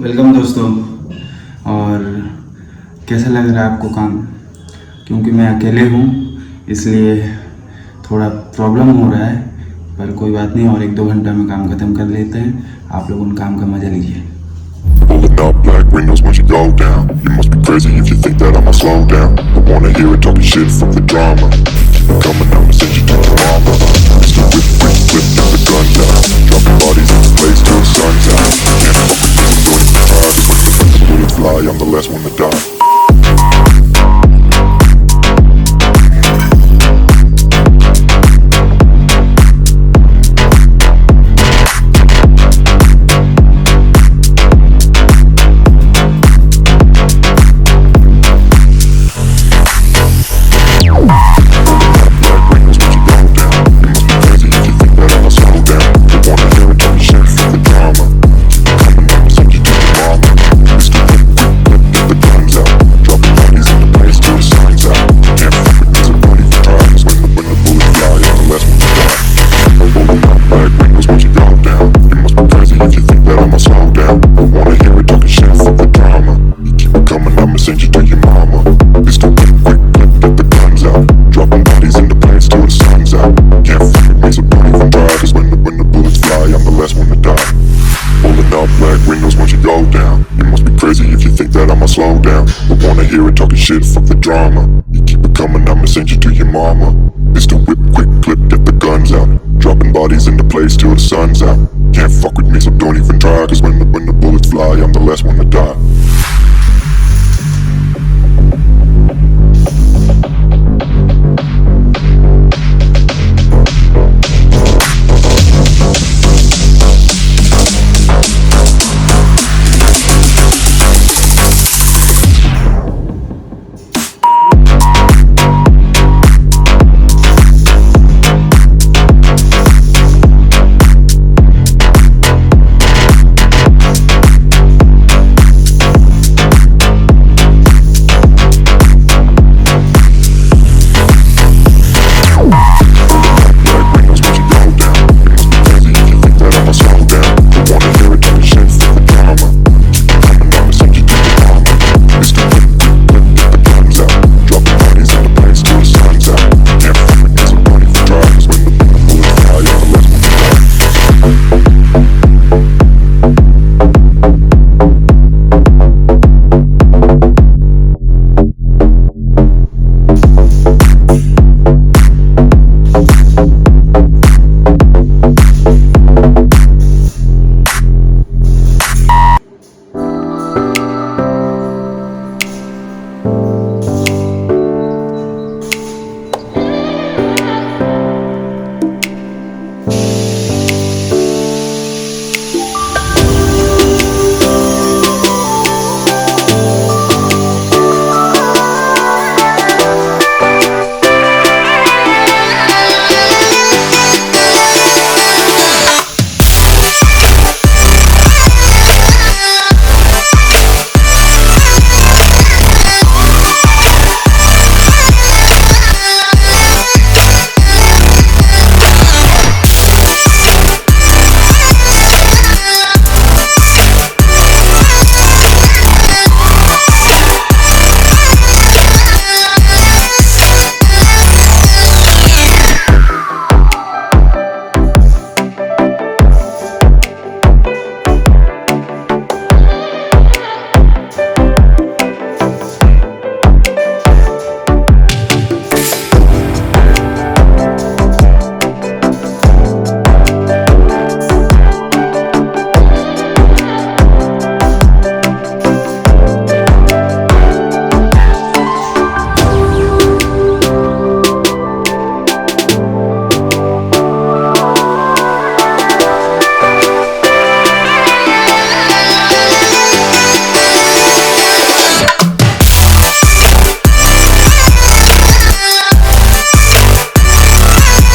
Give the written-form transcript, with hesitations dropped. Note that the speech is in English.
Welcome दोस्तों। और कैसा लग रहा है आपको काम? क्योंकि मैं अकेले हूँ इसलिए थोड़ा प्रॉब्लम हो रहा है, पर कोई बात नहीं, और 1-2 घंटा में काम ख़त्म कर लेते हैं। आप लोग उन काम का मज़ा लीजिए। Pulling up black windows once you go down. You must be crazy if you think that I'ma slow down. I wanna hear it talking shit from the drama. Keep it coming, I'ma send you to your mama. Mr. Whip, quick, flip, get the guns out. Dropping bodies in the place till the sun's out. Can't fuck with me, doing it hard. When the bullets fly, I'm the last one to die. Send you to your mama. Pistol whip, quick, flip, get the guns out. Dropping bodies in the planes till the sun's out. Can't fuck with me, so don't even try. Cause when the bullets fly, I'm the last one to die. Pulling out black windows once you go down. You must be crazy if you think that I'ma slow down. I wanna hear it talking shit, fuck the drama. You keep it coming, I'ma send you to your mama. Pistol whip, quick, clip, get the guns out. Dropping bodies in the place till the sun's out. Can't fuck with